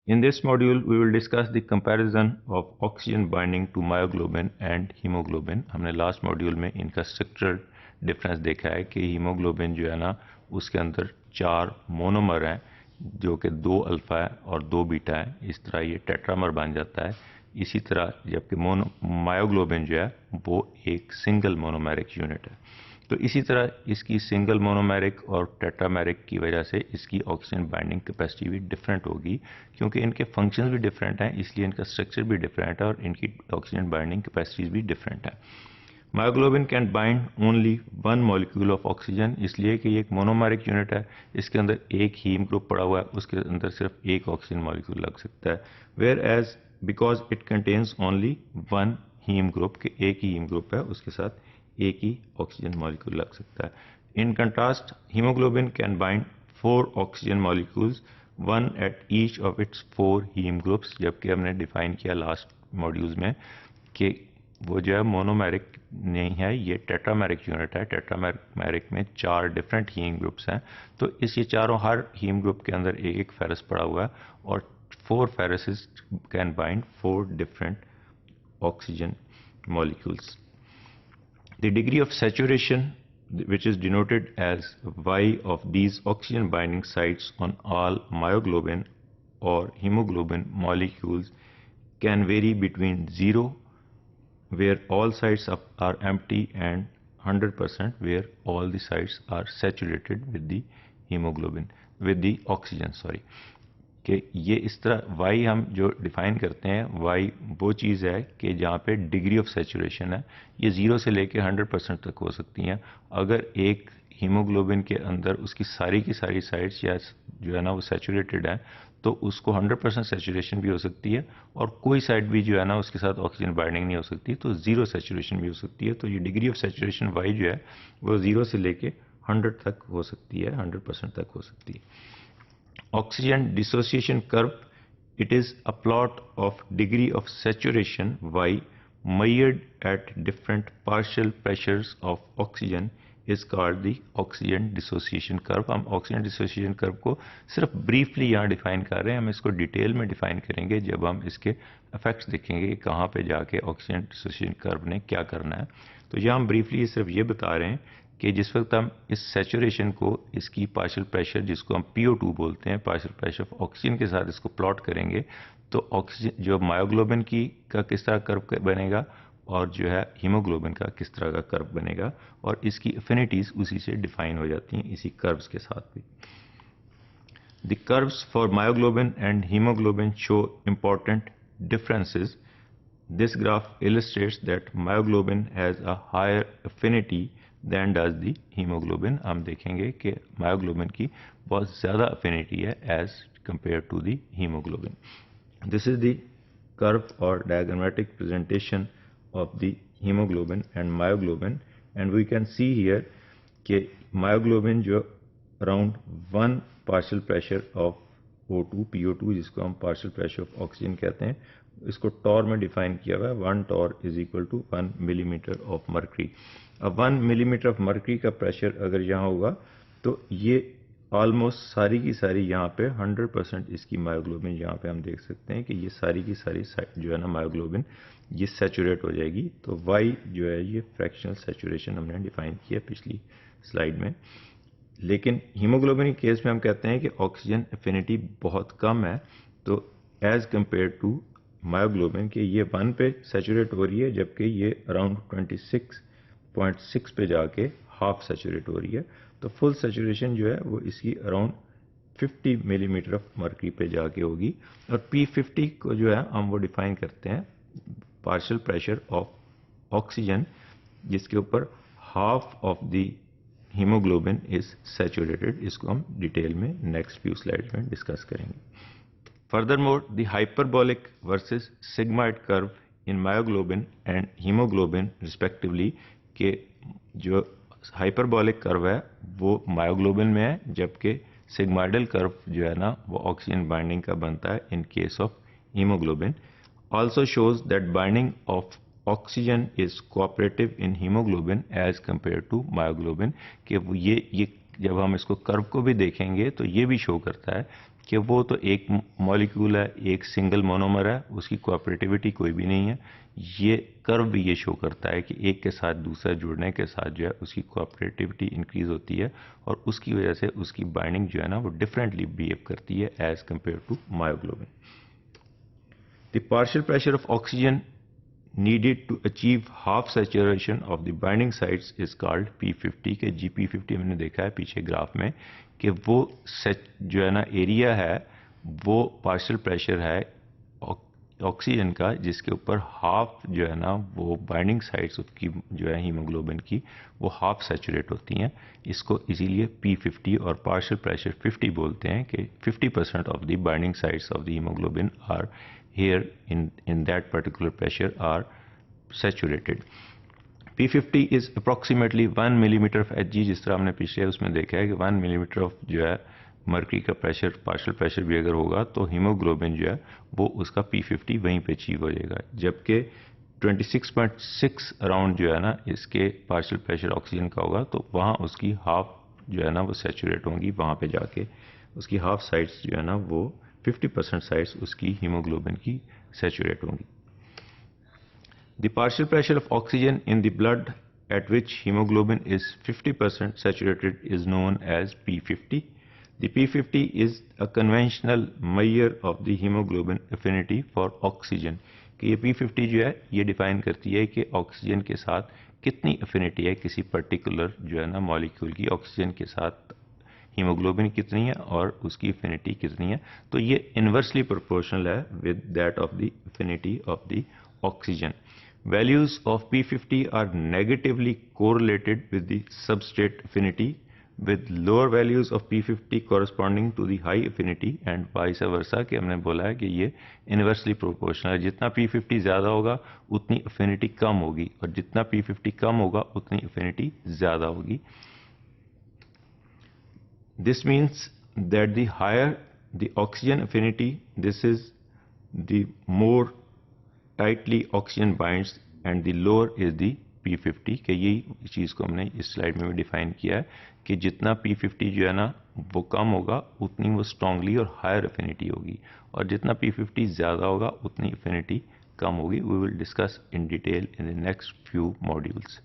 In this module, we will discuss the comparison of oxygen binding to myoglobin and hemoglobin. हमने last module में इनका structural difference देखा है कि haemoglobin जो है ना उसके अंदर 4 मोनोमर हैं जो कि 2 अल्फा है और 2 बीटा है। इस तरह ये टेट्रामर बन जाता है। इसी तरह जबकि मायोग्लोबिन जो है वो एक सिंगल मोनोमेरिक यूनिट है। तो इसी तरह इसकी सिंगल मोनोमेरिक और टेट्रामेरिक की वजह से इसकी ऑक्सीजन बाइंडिंग कैपेसिटी भी डिफरेंट होगी, क्योंकि इनके फंक्शंस भी डिफरेंट हैं, इसलिए इनका स्ट्रक्चर भी डिफरेंट है और इनकी ऑक्सीजन बाइंडिंग कैपेसिटीज भी डिफरेंट है। Myoglobin can bind only 1 molecule of oxygen, इसलिए कि ये एक मोनोमेरिक यूनिट है, इसके अंदर एक हीम ग्रुप पड़ा हुआ है, उसके अंदर सिर्फ एक ऑक्सीजन मॉलिक्यूल लग सकता है। Whereas because it contains only 1 heme group, के एक ही हीम ग्रुप है, उसके साथ एक ही ऑक्सीजन मॉलिक्यूल लग सकता है। In contrast haemoglobin can bind 4 oxygen molecules, 1 at each of its 4 haem groups, जबकि हमने डिफाइन किया लास्ट मॉड्यूल्स में कि वो जो है मोनोमेरिक नहीं है, ये टेट्रामेरिक यूनिट है। टेट्रामेरिक में 4 डिफरेंट हीम ग्रुप्स हैं, तो इस ये चारों हर हीम ग्रुप के अंदर एक एक फेरस पड़ा हुआ है और 4 ferrous can bind 4 different oxygen molecules. The degree of saturation, which is denoted as Y of these oxygen binding sites on all myoglobin or hemoglobin molecules, can vary between 0, where all sites are empty, and 100%, where all the sites are saturated with the hemoglobin, with the oxygen, sorry. कि ये इस तरह Y हम जो define करते हैं, Y वो चीज़ है कि जहाँ पे डिग्री ऑफ सेचुरेशन है, ये 0 से लेके 100% तक हो सकती हैं। अगर एक हीमोग्लोबिन के अंदर उसकी सारी की सारी साइट्स या जो है ना वो सेचुरेटेड है, तो उसको 100% सेचुरेशन भी हो सकती है, और कोई साइड भी जो है ना उसके साथ ऑक्सीजन बाइंडिंग नहीं हो सकती, तो 0 सेचुरेशन भी हो सकती है। तो ये डिग्री ऑफ सेचुरेशन वाई जो है वो 0 से लेके 100 तक हो सकती है, 100% तक हो सकती है। Oxygen dissociation curve, it is a plot of degree of saturation Y measured at different partial pressures of oxygen is called the oxygen dissociation curve. हम oxygen dissociation curve को सिर्फ briefly यहाँ define कर रहे हैं, हम इसको डिटेल में define करेंगे जब हम इसके effects देखेंगे कहाँ पे जाके oxygen dissociation curve ने क्या करना है। तो यहाँ हम briefly सिर्फ ये बता रहे हैं कि जिस वक्त हम इस सैचुरेशन को इसकी पार्शियल प्रेशर, जिसको हम PO2 बोलते हैं, पार्शियल प्रेशर ऑफ ऑक्सीजन के साथ इसको प्लॉट करेंगे, तो ऑक्सीजन जो मायोग्लोबिन की का किस तरह कर्व बनेगा और जो है हीमोग्लोबिन का किस तरह का कर्व बनेगा, और इसकी एफिनिटीज उसी से डिफाइन हो जाती हैं इसी कर्व्स के साथ भी। The curves for myoglobin and haemoglobin show important differences. This graph illustrates that myoglobin has a higher affinity than does the hemoglobin. हम देखेंगे कि myoglobin की बहुत ज़्यादा affinity है as compared to the hemoglobin. This is the curve or diagrammatic presentation of the hemoglobin and myoglobin, and we can see here कि myoglobin जो around 1 partial pressure of O2, PO2, जिसको हम partial pressure of oxygen कहते हैं, इसको Tor में define किया हुआ है। 1 torr is equal to 1 millimetre of mercury. अब 1 मिलीमीटर ऑफ मर्करी का प्रेशर अगर यहाँ होगा तो ये ऑलमोस्ट सारी की सारी यहाँ पे 100% इसकी मायोग्लोबिन, यहाँ पे हम देख सकते हैं कि ये सारी की सारी जो है ना मायोग्लोबिन ये सैचुरेट हो जाएगी। तो वाई जो है ये फ्रैक्शनल सैचुरेशन हमने डिफाइन किया पिछली स्लाइड में। लेकिन हीमोग्लोबिन के केस में हम कहते हैं कि ऑक्सीजन एफिनिटी बहुत कम है, तो एज कम्पेयर टू मायोग्लोबिन के ये 1 पे सैचुरेट हो रही है, जबकि ये अराउंड 26.6 पे जाके हाफ सैचुरेट हो रही है। तो फुल सैचुरेशन जो है वो इसकी अराउंड 50 मिलीमीटर ऑफ मर्करी पे जाके होगी। और P50 को जो है हम वो डिफाइन करते हैं पार्शियल प्रेशर ऑफ ऑक्सीजन, जिसके ऊपर half of the haemoglobin is saturated. इसको हम डिटेल में नेक्स्ट फ्यू स्लाइड्स में डिस्कस करेंगे। Furthermore, the hyperbolic versus sigmoid curve in myoglobin and hemoglobin respectively के जो hyperbolic curve है वो myoglobin में है, जबकि sigmoidal curve जो है ना वो oxygen binding का बनता है in case of hemoglobin. Also shows that binding of oxygen is cooperative in hemoglobin as compared to myoglobin. कि ये जब हम इसको कर्व को भी देखेंगे तो ये भी शो करता है कि वो तो एक मॉलिक्यूल है, एक सिंगल मोनोमर है, उसकी कोऑपरेटिविटी कोई भी नहीं है। ये कर्व भी ये शो करता है कि एक के साथ दूसरा जुड़ने के साथ जो है उसकी कोऑपरेटिविटी इंक्रीज होती है और उसकी वजह से उसकी बाइंडिंग जो है ना वो डिफरेंटली बिहेव करती है as compare to myoglobin. The partial pressure of oxygen needed to achieve half saturation of the binding sites is called P50 के P50 हमने देखा है पीछे ग्राफ में कि वो जो है ना एरिया है वो पार्शियल प्रेशर है ऑक्सीजन का जिसके ऊपर हाफ जो है ना वो बाइंडिंग साइट्स उसकी जो है हीमोग्लोबिन की वो हाफ सैचुरेट होती हैं। इसको इसीलिए P50 और पार्शियल प्रेशर 50 बोलते हैं कि 50% of the binding sites of the haemoglobin are here in that particular pressure are saturated. P50 is approximately 1 millimeter of Hg, जिस तरह हमने पिछले उसमें देखा है कि 1 मिलीमीटर ऑफ जो है मर्करी का प्रेशर पार्शियल प्रेशर भी अगर होगा तो हीमोग्लोबिन जो है वो उसका P50 वहीं पे अचीव हो जाएगा, जबकि 26.6 अराउंड जो है ना इसके पार्शियल प्रेशर ऑक्सीजन का होगा तो वहाँ उसकी हाफ जो है ना वो सैचुरेट होंगी, वहाँ पे जाके उसकी हाफ साइड्स जो है ना वो 50% साइड्स उसकी हीमोग्लोबिन की सैचुरेट होंगी। The partial pressure of oxygen in the blood at which hemoglobin is 50% saturated is known as P50. The P50 is a conventional measure of the hemoglobin affinity for oxygen. कि ये P50 जो है ये define करती है कि oxygen के साथ कितनी अफिनिटी है किसी पर्टिकुलर जो है ना मॉलिक्यूल की, ऑक्सीजन के साथ हीमोग्लोबिन कितनी है और उसकी अफिनिटी कितनी है। तो ये इन्वर्सली प्रोपोर्शनल है with that of the affinity of the oxygen. Values of P50 are negatively correlated with the substrate affinity, with lower values of P50 corresponding to the high affinity and vice versa कि हमने बोला है कि ये inversely proportional है, जितना P50 ज़्यादा होगा उतनी affinity कम होगी और जितना P50 कम होगा उतनी affinity ज़्यादा होगी। This means that the higher the oxygen affinity, this is the more tightly oxygen binds and the lower is the P50 के यही चीज़ को हमने इस स्लाइड में भी डिफाइन किया है कि जितना P50 जो है ना वो कम होगा उतनी वो स्ट्रांगली और हायर अफिनिटी होगी और जितना P50 ज़्यादा होगा उतनी अफिनिटी कम होगी। We will discuss in detail in the next few modules.